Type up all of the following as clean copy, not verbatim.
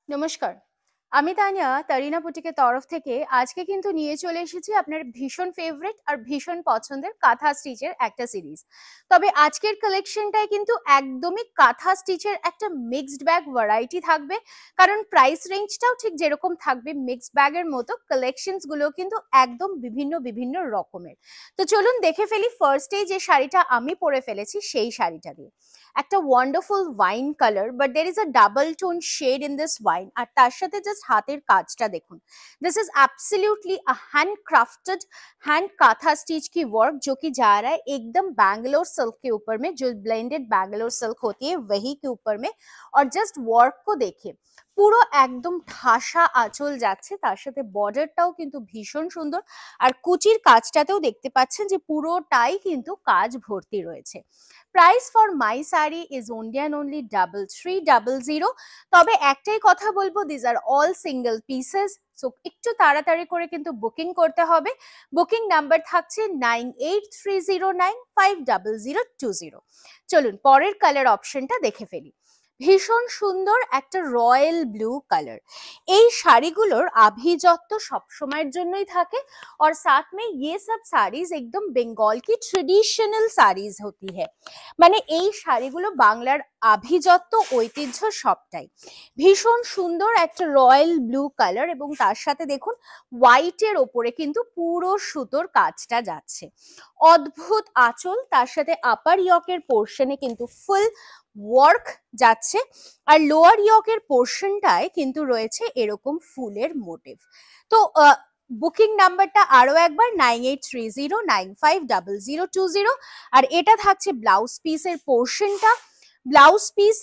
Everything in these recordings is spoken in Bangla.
নমস্কার। আমি তানিয়া তারিনা বুটিকের তরফ থেকে আজকে কিন্তু নিয়ে চলে এসেছি আপনার ভীষণ ফেভারিট আর ভীষণ পছন্দের কাঁথা স্টিচের একটা সিরিজ। তবে আজকের কালেকশনটায় কিন্তু একদমই কাঁথা স্টিচের একটা মিক্সড ব্যাগ ভ্যারাইটি থাকবে, কারণ প্রাইস রেঞ্জটাও ঠিক যেরকম থাকবে মিক্সড ব্যাগের মতো কালেকশনস গুলো কিন্তু একদম বিভিন্ন বিভিন্ন রকমের। তো চলুন দেখে ফেলি ফার্স্টেই যে শাড়িটা আমি পরে ফেলেছি সেই শাড়িটা দিয়ে। একটা wonderful wine colour, but there is a double tone shade in this wine, আর তার সাথে জাস্ট হাতের কাজটা দেখুন। This is absolutely a hand crafted hand kantha stitch की वर्क, जो कि जा रहा है एकदम बैंगलोर सिल्क के ऊपर में, जो ब्लेंडेड बैंगलोर सिल्क होती है वही के ऊपर में। और जस्ट वर्क को देखिए, পুরো একদম ঠাসা আঁচল যাচ্ছে, তার সাথে বর্ডারটাও কিন্তু ভীষণ সুন্দর, আর কুচির কাজটাতেও দেখতে পাচ্ছেন যে পুরোটাই কিন্তু কাজ ভর্তি রয়েছে। Price for my sari is only and only 3300। তবে একটাই কথা বলবো, these are all single pieces, so একটু তাড়াতাড়ি করে কিন্তু বুকিং করতে হবে। বুকিং নাম্বার থাকছে 9830950020। চলুন পরের কালার অপশনটা দেখে ফেলি। ভীষণ সুন্দর একটা রয়্যাল ব্লু কালার। এই শাড়িগুলোর আভিজাত্য সবসময়ের জন্যই থাকে, और साथ में ये सब साड़ीज एकदम बंगाल की ट्रेडिशनल साड़ीज होती है। মানে এই শাড়িগুলো বাংলার আভিজাত্য ঐতিহ্য সবটাই। ভীষণ সুন্দর একটা রয়্যাল ব্লু কালার, এবং তার সাথে দেখুন হোয়াইটের ওপরে কিন্তু পুরো সুতোর কাজটা যাচ্ছে। অদ্ভুত আঁচল, তার সাথে আপার ইয়কের পোর্শনে কিন্তু ফুল ওয়ার্ক যাচ্ছে, আর লোয়ার ইয়কের পোর্শনটায় কিন্তু রয়েছে এরকম ফুলের মোটিভ। তো বুকিং নাম্বারটা আরো একবার 9830950020। আর এটা থাকছে ব্লাউজ পিসের পোর্শনটা। ব্লাউজ পিস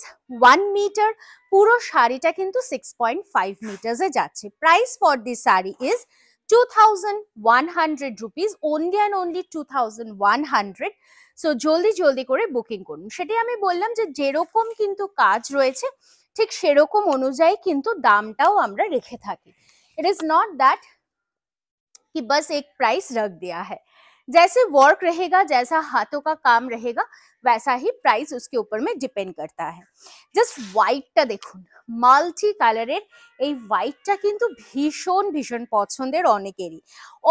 1 মিটার, পুরো শাড়িটা কিন্তু 6.5 মিটার্সে যাচ্ছে। Price for this sari is 2100 rupees, only and only 2100। So জলদি জলদি করে বুকিং করুন। সেটাই আমি বললাম যে যেরকম কিন্তু কাজ রয়েছে ঠিক সেরকম অনুযায়ী কিন্তু দামটাও আমরা রেখে থাকি। इट इज नॉट दैट कि बस एक प्राइस रख दिया है। जैसे वर्क रहेगा, जैसा हाथों का काम रहेगा, वैसा ही प्राइस उसके ऊपर में डिपेंड करता है। জাস্ট হোয়াইটটা দেখুন, মাল্টি কালারের এই হোয়াইটটা কিন্তু ভীষণ ভীষণ পছন্দের অনেকেরই।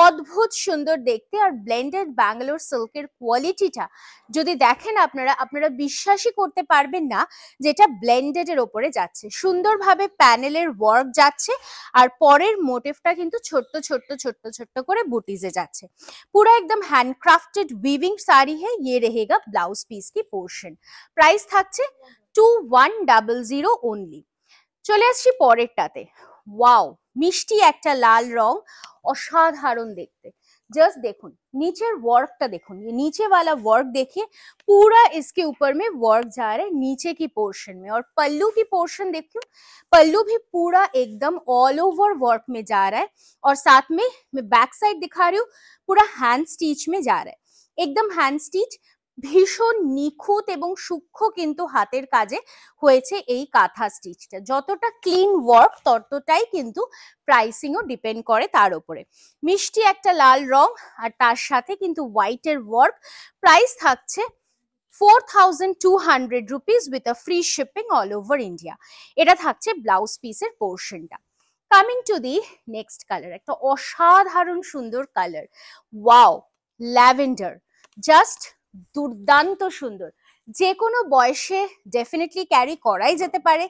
অদ্ভুত সুন্দর দেখতে, আর ব্লেন্ডেড ব্যাঙ্গালোর সিল্কের কোয়ালিটিটা যদি দেখেন আপনারা আপনারা বিশ্বাসই করতে পারবেন না যেটা ব্লেন্ডেড এর ওপরে যাচ্ছে। সুন্দরভাবে প্যানেলের ওয়ার্ক যাচ্ছে, আর পরের মোটিভটা কিন্তু ছোট্ট ছোট্ট ছোট্ট ছোট্ট করে বুটিজে যাচ্ছে। पूरा एकदम हैंडक्राफ्टेड वीविंग साड़ी है। ये रहेगा ब्लाउज पीस की पोर्शन। प्राइस থাকছে 2100 ओनली। চলে আসছি পরেরটাতে। ওয়াও, মিষ্টি একটা লাল রং, অসাধারণ দেখতে। जस्ट देखुन नीचे वर्क देखुन, ये नीचे वाला वर्क देखिए, पूरा इसके ऊपर में वर्क जा रहा है नीचे की पोर्शन में। और पल्लू की पोर्शन देखिए, पल्लू भी पूरा एकदम ऑल ओवर वर्क में जा रहा है। और साथ में मैं बैक साइड दिखा रही हूँ, पूरा हैंड स्टिच में जा रहा है, एकदम हैंड स्टिच। ভীষণ নিখুঁত এবং সূক্ষ্ম কিন্তু হাতের কাজে হয়েছে এই কাঁথা স্টিচটা। যতটা ক্লিন ওয়ার্ক ততটাই কিন্তু প্রাইসিংও ডিপেন্ড করে তার উপরে। মিষ্টি একটা লাল রং, আর তার সাথে কিন্তু হোয়াইটের ওয়ার্ক। প্রাইস থাকছে 4200 rupees with a free shipping all over India. এটা থাকছে ব্লাউজ পিসের পোর্শনটা। Coming to the next colour, একটা অসাধারণ সুন্দর কালার। ওয়াও, ল্যাভেন্ডার, জাস্ট দুর্দান্ত সুন্দর। যে কোনো বয়সে ডেফিনেটলি ক্যারি করাই যেতে পারে।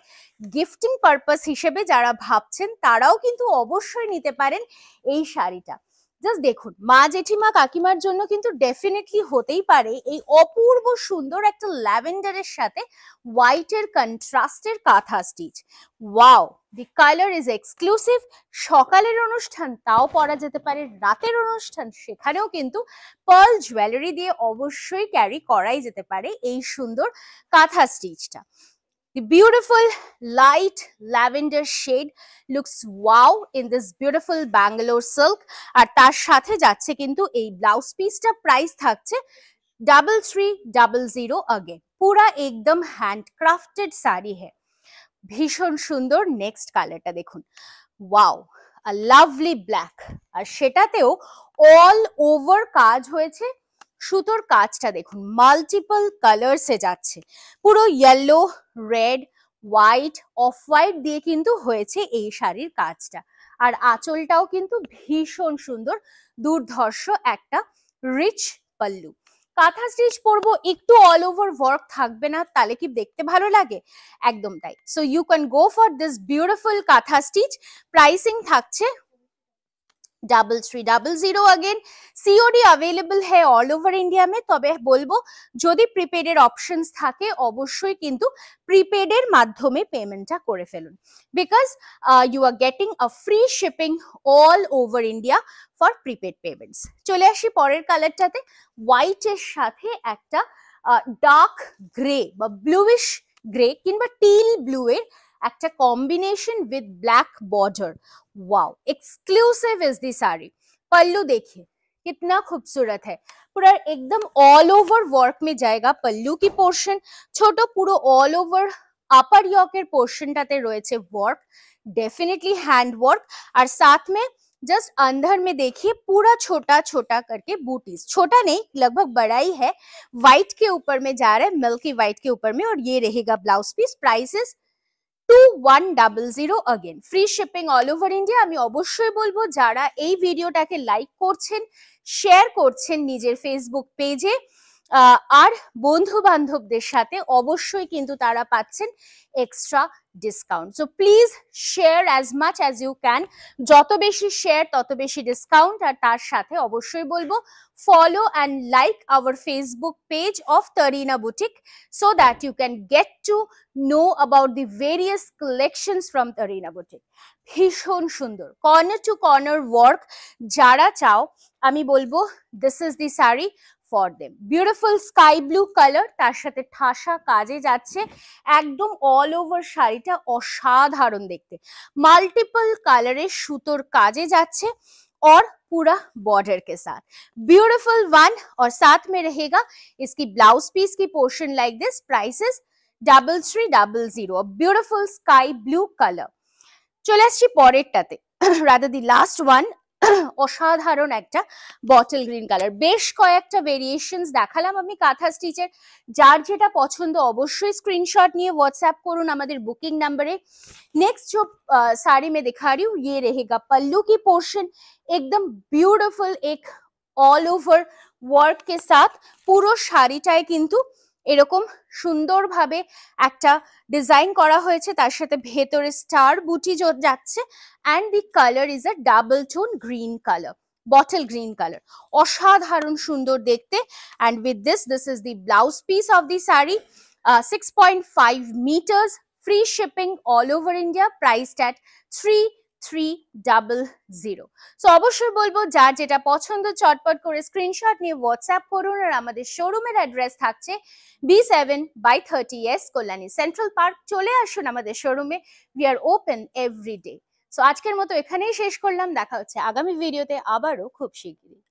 গিফটিং পারপাস হিসেবে যারা ভাবছেন তারাও কিন্তু অবশ্যই নিতে পারেন এই শাড়িটা। জাস্ট দেখুন, মা জেঠিমা কাকিমার জন্য কিন্তু ডেফিনেটলি হতেই পারে এই অপূর্ব সুন্দর একটা ল্যাভেন্ডারের সাথে হোয়াইটের কন্ট্রাস্টের কাঁথা stitch. Wow, the colour is exclusive. সকালের অনুষ্ঠান তাও পরা যেতে পারে, রাতের অনুষ্ঠান সেখানেও কিন্তু পার্ল জুয়েলারি দিয়ে অবশ্যই ক্যারি করাই যেতে পারে এই সুন্দর কাঁথা স্টিচটা। The beautiful light lavender shade looks wow in this beautiful Bangalore silk। আর তার সাথে যাচ্ছে কিন্তু এই ব্লাউজ পিসটা। প্রাইস থাকছে 3300 अगेन। पूरा एकदम हैंडक्राफ्टेड साड़ी है। ভীষণ সুন্দর। নেক্সট কালারটা দেখুন, ওয়াও, আ লাভলি ব্ল্যাক, আর সেটাতেও অল ওভার কাজ হয়েছে। সুতোর কাজটা দেখুন, মাল্টিপল কালার্সে যাচ্ছে, পুরো yellow, red, white, off white দিয়ে কিন্তু হয়েছে এই শাড়ির কাজটা। আর আঁচলটাও কিন্তু ভীষণ সুন্দর, দুর্ধর্ষ একটা রিচ পাল্লু। কাঁথা স্টিচ পরবো, একটু অল ওভার ওয়ার্ক থাকবে না, তাহলে কি দেখতে ভালো লাগে? একদম তাই। So you can go for this beautiful kantha stitch. Pricing থাকছে 3300 अगेन। सीओडी अवेलेबल है ऑल ओवर इंडिया में। তবে বলবো যদি প্রিপেড এর অপশনস থাকে অবশ্যই কিন্তু প্রিপেড এর মাধ্যমে পেমেন্টটা করে ফেলুন, because you are getting a free shipping all over India for prepaid payments. চলে আসি পরের কালারটাতে, হোয়াইট এর সাথে একটা ডার্ক গ্রে বা ব্লুইশ গ্রে কিংবা টিল ব্লু এর একটা combination with black border. Wow, exclusive is the sari. Pallu देखिए कितना खूबसूरत है, पूरा एकदम ऑल ओवर वर्क में जाएगा। पल्लू की पोर्शन छोटो, पूरा ऑल ओवर अपर यॉकेर पोर्शनटाते রয়েছে वर्क, डेफिनेटली हैंड वर्क। और साथ में जस्ट अंदर में देखिए पूरा छोटा छोटा करके बूटीज, छोटा नहीं लगभग बड़ा ही है, व्हाइट के ऊपर में जा रहा है, मिल्की व्हाइट के ऊपर में। और ये रहेगा blouse piece. Prices 2100 again, free shipping all over India. আমি অবশ্যই বলবো যারা এই ভিডিওটাকে লাইক করছেন, শেয়ার করছেন নিজের ফেসবুক পেজে আর বন্ধু বান্ধবদের সাথে, অবশ্যই কিন্তু তারা পাচ্ছেন extra discount. So please share as much as you can, যত বেশি শেয়ার তত বেশি ডিসকাউন্ট। আর তার সাথে অবশ্যই বলবো follow and like our Facebook page of Tarina Boutique so that you can get to know about the various collections from Tarina Boutique. ভীষণ সুন্দর কর্নার টু কর্নার ওয়ার্ক, যারা চাও আমি বলবো this is the saree for them. Beautiful sky blue color, তার সাথে ঠাসা কাজে যাচ্ছে, একদম অল ওভার শাড়িটা অসাধারণ দেখতে। মাল্টিপল কালারের সুতোর কাজে যাচ্ছে और पूरा बॉर्डर के साथ ब्यूटीफुल वन। और साथ में रहेगा इसकी ब्लाउज पीस की portion like this. Prices 3300। Beautiful sky blue colour. চলে আসছি পরেরটাতে, রাদার দি লাস্ট ওয়ান। অসাধারণ একটা বটল গ্রিন কালার, বেশ কয়েকটা ভেরিয়েশনস দেখালাম আমি কাঁথা স্টিচের। যার যেটা পছন্দ অবশ্যই স্ক্রিনশট নিয়ে व्हाट्सएप করুন আমাদের বুকিং নাম্বারে। नेक्स्ट जो साड़ी में दिखा रही हूँ ये रहेगा पल्लू की पोर्शन, एकदम ब्यूटीफुल एक ऑल ओवर वर्क के साथ। পুরো শাড়িটায় কিন্তু এরকম সুন্দরভাবে একটা ডিজাইন করা হয়েছে, তার সাথে ভেতরে স্টার বুটি যাচ্ছে। And the colour is a double tone green colour, bottle green colour, অসাধারণ সুন্দর দেখতে। And with this is the blouse piece of the sari, 6.5 meters, free shipping all over India, priced at 3300। So অবশ্যই বলবো যার যেটা পছন্দ চটপট করে স্ক্রিনশট নিয়ে হোয়াটসঅ্যাপ করুন। আর আমাদের শোরুমের অ্যাড্রেস থাকছে B7/30S কল্যাণী সেন্ট্রাল পার্ক। চলে আসুন আমাদের শোরুমে, we are open every day. So আজকের মতো এখানেই শেষ করলাম, দেখা হচ্ছে আগামী ভিডিওতে আবারও খুব শিগগিরই।